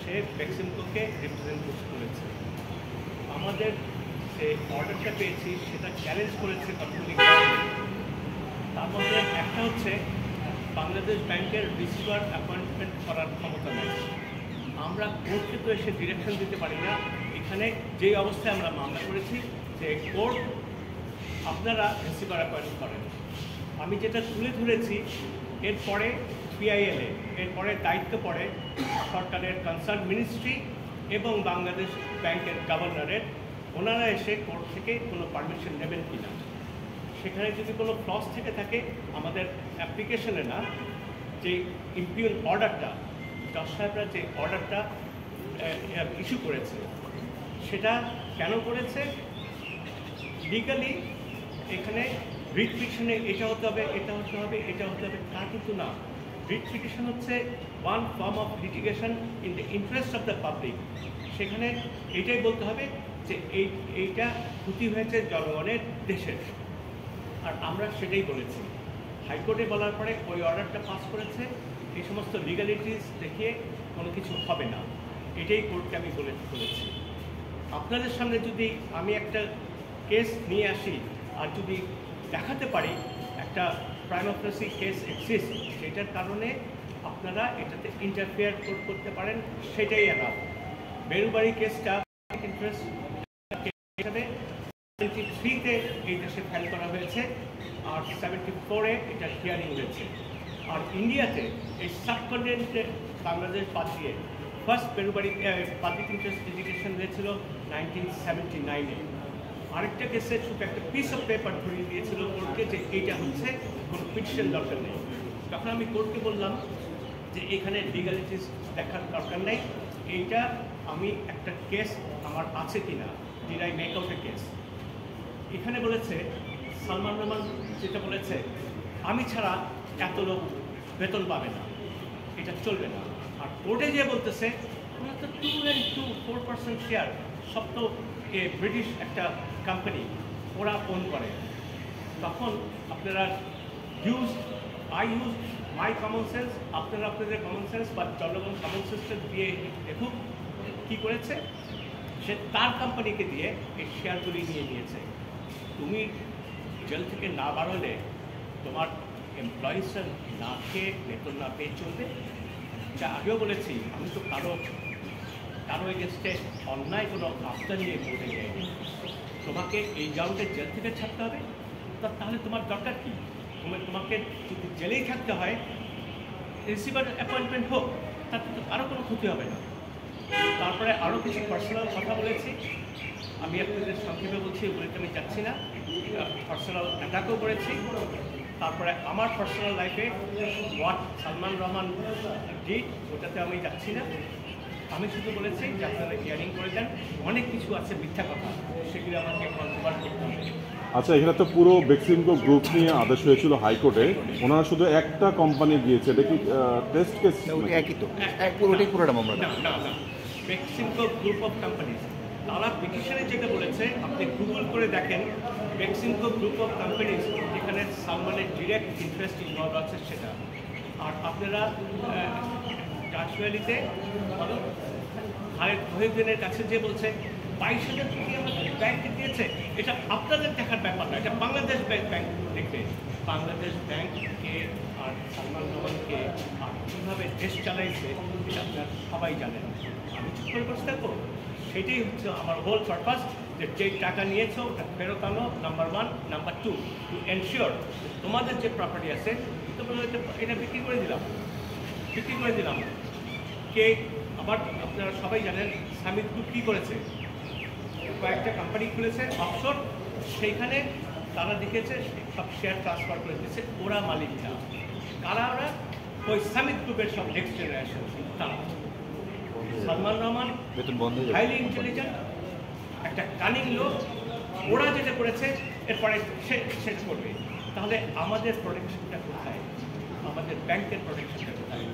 সে বেক্সিমকোকে represent করেছে। আমাদের যে অর্ডারটা পেয়েছি সেটা চ্যালেঞ্জ করেছে কতগুলি। তার মধ্যে একটা হচ্ছে বাংলাদেশ ব্যাংকের রিসিভার অ্যাপয়েন্টমেন্ট করার ক্ষমতা নেই। আমরা কোর্টকে তো এসে ডিরেকশন দিতে পারি না। এখানে যেই অবস্থায় আমরা মামলা করেছি যে কোর্ট আপনারা রিসিভার অ্যাপয়েন্ট করেন। আমি যেটা তুলে ধরেছি এরপরে পিআইএলএ এরপরে দায়িত্ব পড়ে সরকারের কনসার্ন মিনিস্ট্রি এবং বাংলাদেশ ব্যাংকের গভর্নরের। ওনারা এসে কোর্ট থেকে কোনো পারমিশন নেবেন কি না, সেখানে যদি কোনো ক্লজ থেকে থাকে আমাদের অ্যাপ্লিকেশনে না, যে ইম্পিউন অর্ডারটা জজ সাহেবরা যে অর্ডারটা ইস্যু করেছে সেটা কেন করেছে, লিগালি এখানে রিট পিটিশনে এটা হতে হবে, এটা হতে হবে, এটা হতে হবে, তা কিন্তু না। রিট পিটিশন হচ্ছে one form of litigation in the interest of the public. সেখানে এটাই বলতে হবে যে এইটা ক্ষতি হয়েছে জনগণের, দেশের, আর আমরা সেটাই বলেছি। হাইকোর্টে বলার পরে ওই অর্ডারটা পাস করেছে। এই সমস্ত লিগালিটিস দেখিয়ে কোনো কিছু হবে না, এটাই কোর্টকে আমি বলেছি। আপনাদের সামনে যদি আমি একটা কেস নিয়ে আসি আর যদি দেখাতে পারি একটা প্রাইমা ফেসি কেস এক্সিস্ট, সেটার কারণে আপনারা এটাতে ইন্টারফেয়ার করতে পারেন, সেটাই এনাফ। বেরুবাড়ি কেসটা ইন্টারেস্ট হিসাবে 73-তে এই দেশে ফাইল করা হয়েছে আর 74-এ এটা হিয়ারিং হয়েছে। আর ইন্ডিয়াতে এই সাবকন্টিনেন্টে বাংলাদেশ বাদ দিয়ে first Berubari public interest litigation হয়েছিল 1979-এ। আরেকটা কেসে শুধু একটা পিস অফ পেপার ধরিয়ে দিয়েছিল কোর্টকে যে এইটা হচ্ছে কোনো পিটিশন দরকার নেই। তখন আমি কোর্টকে বললাম যে এখানে লিগালিটিস দেখার দরকার নেই, এইটা আমি একটা কেস আমার আছে কিনা, did I make out A case. এখানে বলেছে সালমান রহমান যেটা বলেছে আমি ছাড়া এত লোক বেতন পাবে না, এটা চলবে না। আর কোর্টে যে বলতেছে ওরা তো 2.4% শেয়ার, সব তো ব্রিটিশ একটা কোম্পানি, ওরা ওন করে। তখন আপনারা I use my common sense, আপনারা আপনাদের কমন সেন্স বা জনগণ কমন সেন্সটা দিয়ে দেখুক কী করেছে। সে তার কোম্পানিকে দিয়ে এই শেয়ারগুলি নিয়ে নিয়েছে। তুমি জেল থেকে না বাড়লে তোমার এমপ্লয়িজরা না খেয়ে বেতন না পেয়ে চলবে। যা আগেও বলেছি, আমি তো কারো এগেনস্টে অন্যায় কোনো আফতার নিয়ে বলে যায়নি। তোমাকে এই গ্রাউন্ডে জেল থেকে ছাড়তে হবে, তাহলে তোমার দরকার কী? তোমাকে যদি জেলেই থাকতে হয়, রিসিভার অ্যাপয়েন্টমেন্ট হোক, তাতে তো আরও কোনো ক্ষতি হবে না। তারপরে আরও কিছু পার্সোনাল কথা বলেছি, আমি আপনাদের সংক্ষেপে বলছি, বলতে আমি চাচ্ছি না। পার্সোনাল অ্যাটাকও করেছি। তারপরে আমার পার্সোনাল লাইফে হোয়াট সালমান রহমান ডিড ওটাতে আমি যাচ্ছি না। আমি শুধু বলেছি যে আপনারা হিয়ারিং করে দেন, অনেক কিছু আছে মিথ্যা কথা, সেগুলো আমাকে কনসিডার করতে হবে। আচ্ছা, এখানে তো পুরো বেক্সিমকো গ্রুপ নিয়ে আদেশ হয়েছিল হাইকোর্টে, ওনারা শুধু একটা কোম্পানি দিয়েছে, এটা কি টেস্ট কেস? একই তো, পুরোটাই পুরোটা মামলা। না না না, বেক্সিমকো গ্রুপ অফ কোম্পানিজ, তারা পিটিশনে যেটা বলেছে আপনি গুগল করে দেখেন, বেক্সিমকো গ্রুপ অফ কোম্পানিজ, যেখানে সালমানের ডিরেক্ট ইন্টারেস্ট ইনভলভ আছে সেটা। আর আপনারা কাশ্মীরিতে মহিউদ্দিনের কাছে যে বলছে 22,000 কোটি আমাদের ব্যাংকে দিয়েছে, এটা আপনাদের দেখার ব্যাপার না, এটা বাংলাদেশ ব্যাংক দেখবে। বাংলাদেশ ব্যাংককে আর সালমান রহমানকে আর কীভাবে দেশ চালাইছে এটা আপনারা সবাই জানেন। আমি চুপ করে বসে থাকবো? সেটাই হচ্ছে আমার হোল পারপাস, যে টাকা নিয়েছো ওটা ফেরত আনো, নাম্বার 1। নাম্বার 2, টু এনশিওর তোমাদের যে প্রপার্টি আছে তোমরা এটা বিক্রি করে দিলাম। কে আবার আপনারা সবাই জানেন সামিট গ্রুপ কী করেছে, কয়েকটা কোম্পানি খুলেছে অফশোর, সেইখানে তারা দেখেছে সব শেয়ার ট্রান্সফার করে দিয়েছে, ওরা মালিক না। কারা ওরা? ওই সামিট গ্রুপের সব নেক্সট জেনারেশন। তারা সালমান রহমান হাইলি ইন্টেলিজেন্ট, একটা কানিং লোক, ওরা যেটা করেছে এরপরে শেষ করবে। তাহলে আমাদের প্রোটেকশনটা কোথায়? আমাদের ব্যাংকের প্রোটেকশনটা কোথায়?